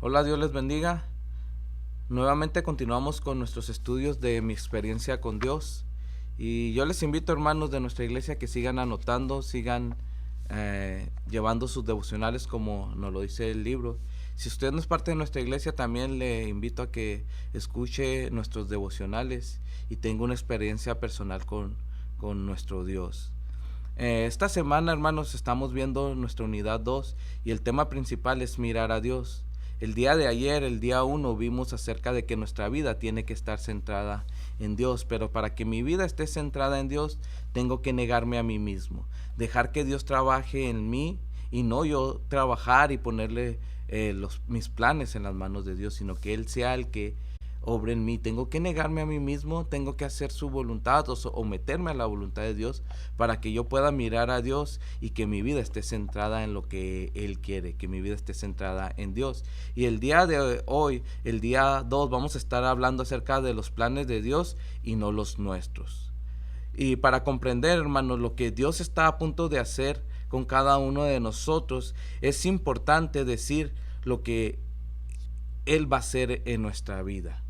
Hola, Dios les bendiga. Nuevamente continuamos con nuestros estudios de mi experiencia con Dios. Y yo les invito, hermanos de nuestra iglesia, que sigan anotando, sigan llevando sus devocionales como nos lo dice el libro. Si usted no es parte de nuestra iglesia, también le invito a que escuche nuestros devocionales y tenga una experiencia personal con nuestro Dios. Esta semana, hermanos, estamos viendo nuestra unidad 2 y el tema principal es mirar a Dios. El día de ayer, el día 1, vimos acerca de que nuestra vida tiene que estar centrada en Dios, pero para que mi vida esté centrada en Dios, tengo que negarme a mí mismo, dejar que Dios trabaje en mí y no yo trabajar y ponerle mis planes en las manos de Dios, sino que Él sea el que obre en mí. Tengo que negarme a mí mismo, tengo que hacer su voluntad o meterme a la voluntad de Dios para que yo pueda mirar a Dios y que mi vida esté centrada en lo que Él quiere, que mi vida esté centrada en Dios. Y el día de hoy, el día 2, vamos a estar hablando acerca de los planes de Dios y no los nuestros. Y para comprender, hermanos, lo que Dios está a punto de hacer con cada uno de nosotros, es importante decir lo que Él va a hacer en nuestra vida.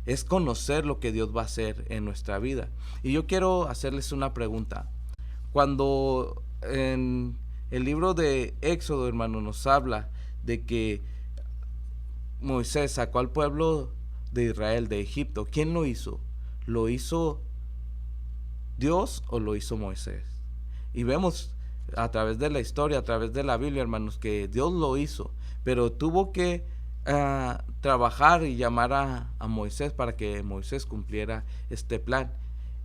Es conocer lo que Dios va a hacer en nuestra vida. Y yo quiero hacerles una pregunta. Cuando en el libro de Éxodo, hermano, nos habla de que Moisés sacó al pueblo de Israel de Egipto, ¿quién lo hizo? ¿Lo hizo Dios o lo hizo Moisés? Y vemos a través de la historia, a través de la Biblia, hermanos, que Dios lo hizo, pero tuvo que trabajar y llamar a Moisés para que Moisés cumpliera este plan.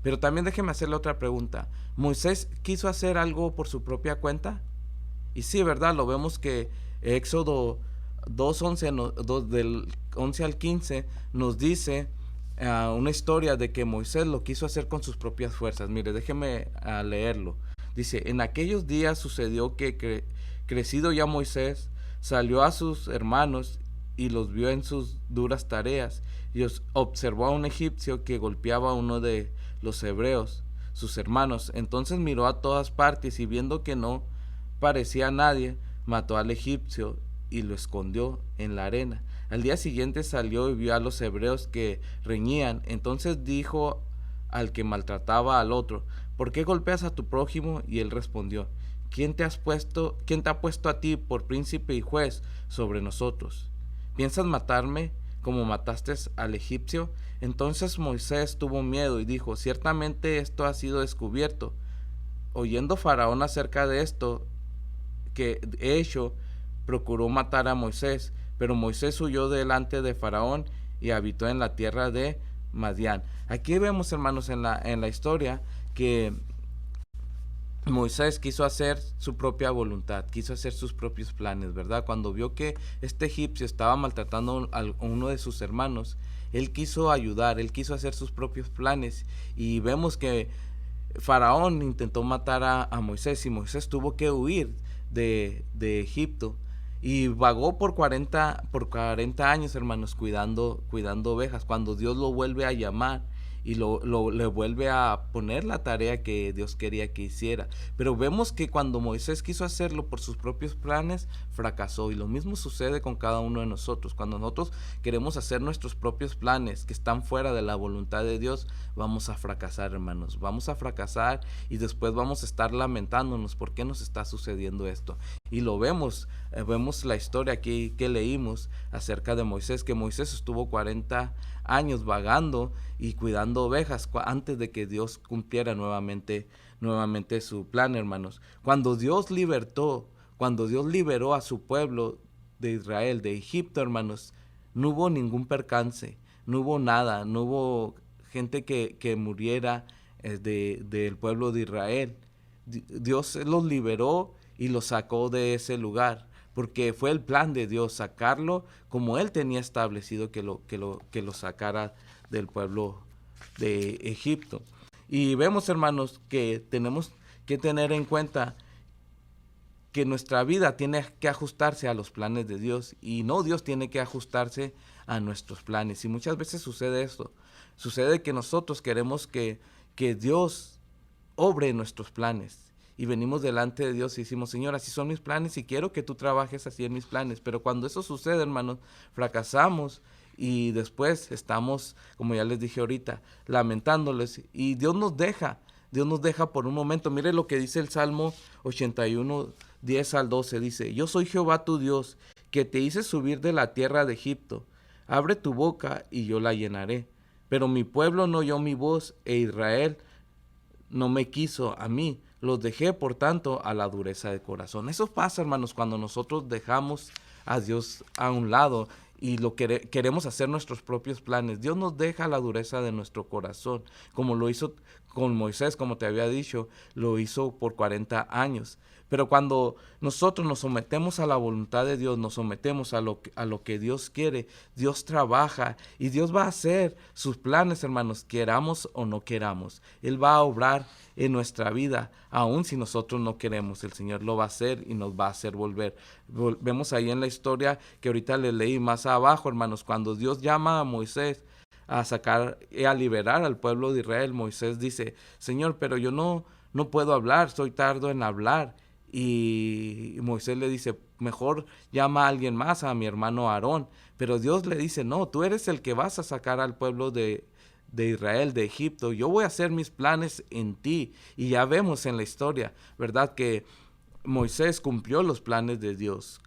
Pero también déjeme hacerle otra pregunta. ¿Moisés quiso hacer algo por su propia cuenta? Y sí, ¿verdad? Lo vemos que Éxodo 2:11, del 11 al 15, nos dice una historia de que Moisés lo quiso hacer con sus propias fuerzas. Mire, déjeme leerlo. Dice, en aquellos días sucedió que crecido ya Moisés, salió a sus hermanos y los vio en sus duras tareas, y observó a un egipcio que golpeaba a uno de los hebreos, sus hermanos. Entonces miró a todas partes y viendo que no parecía a nadie, mató al egipcio y lo escondió en la arena. Al día siguiente salió y vio a los hebreos que reñían. Entonces dijo al que maltrataba al otro, ¿por qué golpeas a tu prójimo? Y él respondió, ¿quién te ha puesto a ti por príncipe y juez sobre nosotros? ¿Piensas matarme como mataste al egipcio? Entonces Moisés tuvo miedo y dijo, ciertamente esto ha sido descubierto. Oyendo Faraón acerca de esto que he hecho, procuró matar a Moisés, pero Moisés huyó delante de Faraón y habitó en la tierra de Madián. Aquí vemos, hermanos, en la historia que Moisés quiso hacer su propia voluntad, quiso hacer sus propios planes, ¿verdad? Cuando vio que este egipcio estaba maltratando a uno de sus hermanos, él quiso ayudar, él quiso hacer sus propios planes, y vemos que Faraón intentó matar a Moisés y Moisés tuvo que huir de Egipto y vagó por 40 años, hermanos, cuidando ovejas. Cuando Dios lo vuelve a llamar y le vuelve a poner la tarea que Dios quería que hiciera. Pero vemos que cuando Moisés quiso hacerlo por sus propios planes, fracasó. Y lo mismo sucede con cada uno de nosotros. Cuando nosotros queremos hacer nuestros propios planes que están fuera de la voluntad de Dios, vamos a fracasar, hermanos. Vamos a fracasar y después vamos a estar lamentándonos por qué nos está sucediendo esto. Y lo vemos la historia aquí que leímos acerca de Moisés, que Moisés estuvo 40 años vagando y cuidando ovejas antes de que Dios cumpliera nuevamente su plan, hermanos. Cuando Dios liberó a su pueblo de Israel, de Egipto, hermanos, no hubo ningún percance, no hubo nada, no hubo gente que muriera del pueblo de Israel. Dios los liberó y los sacó de ese lugar, porque fue el plan de Dios sacarlo como Él tenía establecido que lo sacara del pueblo de Egipto. Y vemos, hermanos, que tenemos que tener en cuenta que nuestra vida tiene que ajustarse a los planes de Dios y no Dios tiene que ajustarse a nuestros planes. Y muchas veces sucede esto. Sucede que nosotros queremos que Dios obre nuestros planes y venimos delante de Dios y decimos, Señor, así son mis planes y quiero que tú trabajes así en mis planes. Pero cuando eso sucede, hermanos, fracasamos y después estamos, como ya les dije ahorita, lamentándoles y Dios nos deja. Dios nos deja por un momento. Mire lo que dice el Salmo 81, 10 al 12. Dice, yo soy Jehová tu Dios, que te hice subir de la tierra de Egipto. Abre tu boca y yo la llenaré. Pero mi pueblo no oyó mi voz, e Israel no me quiso a mí. Los dejé, por tanto, a la dureza de corazón. Eso pasa, hermanos, cuando nosotros dejamos a Dios a un lado y queremos hacer nuestros propios planes. Dios nos deja la dureza de nuestro corazón, como lo hizo con Moisés, como te había dicho, lo hizo por 40 años. Pero cuando nosotros nos sometemos a la voluntad de Dios, nos sometemos a lo que Dios quiere, Dios trabaja y Dios va a hacer sus planes, hermanos, queramos o no queramos. Él va a obrar en nuestra vida, aun si nosotros no queremos. El Señor lo va a hacer y nos va a hacer volver. Vemos ahí en la historia que ahorita les leí más abajo, hermanos, cuando Dios llama a Moisés a sacar y a liberar al pueblo de Israel, Moisés dice, Señor, pero yo no puedo hablar, soy tardo en hablar. Y Moisés le dice, mejor llama a alguien más, a mi hermano Aarón. Pero Dios le dice, no, tú eres el que vas a sacar al pueblo de Israel, de Egipto. Yo voy a hacer mis planes en ti. Y ya vemos en la historia, ¿verdad? Que Moisés cumplió los planes de Dios.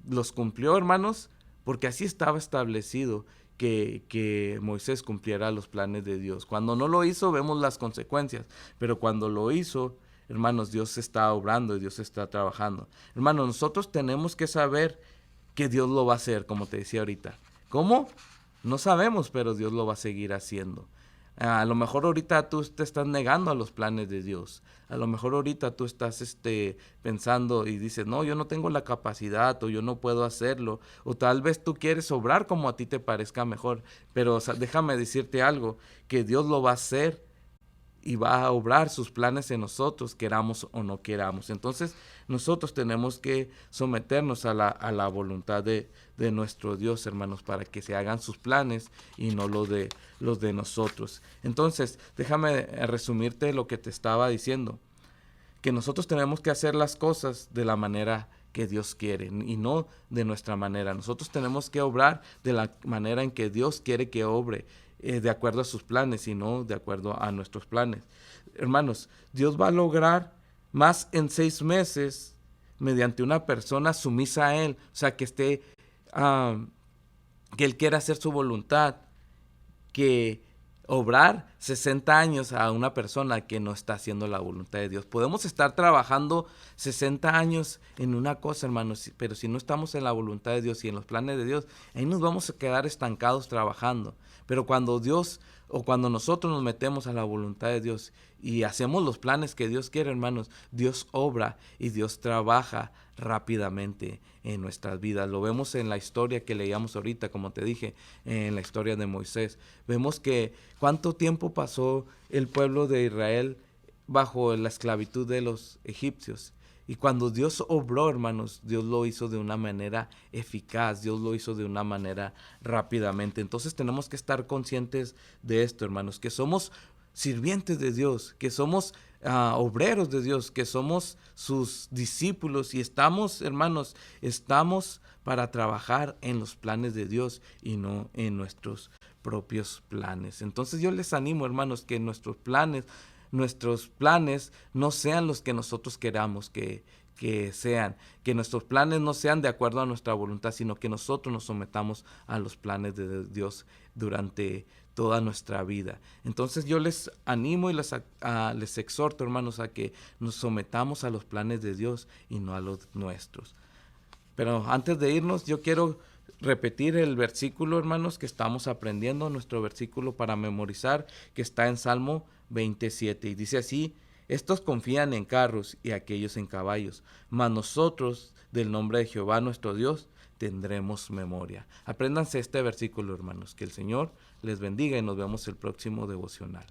Los cumplió, hermanos, porque así estaba establecido que Moisés cumpliera los planes de Dios. Cuando no lo hizo, vemos las consecuencias. Pero cuando lo hizo, hermanos, Dios está obrando y Dios está trabajando. Hermanos, nosotros tenemos que saber que Dios lo va a hacer, como te decía ahorita. ¿Cómo? No sabemos, pero Dios lo va a seguir haciendo. A lo mejor ahorita tú te estás negando a los planes de Dios. A lo mejor ahorita tú estás pensando y dices, no, yo no tengo la capacidad o yo no puedo hacerlo. O tal vez tú quieres obrar como a ti te parezca mejor. Pero déjame decirte algo, que Dios lo va a hacer y va a obrar sus planes en nosotros, queramos o no queramos. Entonces nosotros tenemos que someternos a la voluntad de nuestro Dios, hermanos, para que se hagan sus planes y no los de nosotros. Entonces déjame resumirte lo que te estaba diciendo, que nosotros tenemos que hacer las cosas de la manera que Dios quiere y no de nuestra manera. Nosotros tenemos que obrar de la manera en que Dios quiere que obre, de acuerdo a sus planes y no de acuerdo a nuestros planes. Hermanos, Dios va a lograr más en 6 meses mediante una persona sumisa a Él, o sea, que que Él quiera hacer su voluntad, que obrar 60 años a una persona que no está haciendo la voluntad de Dios. Podemos estar trabajando 60 años en una cosa, hermanos, pero si no estamos en la voluntad de Dios y en los planes de Dios, ahí nos vamos a quedar estancados trabajando. Pero cuando Dios o cuando nosotros nos metemos a la voluntad de Dios y hacemos los planes que Dios quiere, hermanos, Dios obra y Dios trabaja rápidamente en nuestras vidas. Lo vemos en la historia que leíamos ahorita, como te dije, en la historia de Moisés. Vemos que cuánto tiempo pasó el pueblo de Israel bajo la esclavitud de los egipcios. Y cuando Dios obró, hermanos, Dios lo hizo de una manera eficaz, Dios lo hizo de una manera rápidamente. Entonces tenemos que estar conscientes de esto, hermanos, que somos sirvientes de Dios, que somos obreros de Dios, que somos sus discípulos y estamos, hermanos, estamos para trabajar en los planes de Dios y no en nuestros propios planes. Entonces yo les animo, hermanos, que nuestros planes no sean los que nosotros queramos que sean, que nuestros planes no sean de acuerdo a nuestra voluntad, sino que nosotros nos sometamos a los planes de Dios durante toda nuestra vida. Entonces yo les animo y les exhorto, hermanos, a que nos sometamos a los planes de Dios y no a los nuestros. Pero antes de irnos, yo quiero repetir el versículo, hermanos, que estamos aprendiendo, nuestro versículo para memorizar, que está en Salmo 27, y dice así: estos confían en carros y aquellos en caballos, mas nosotros, del nombre de Jehová nuestro Dios, tendremos memoria. Apréndanse este versículo, hermanos. Que el Señor les bendiga y nos vemos el próximo devocional.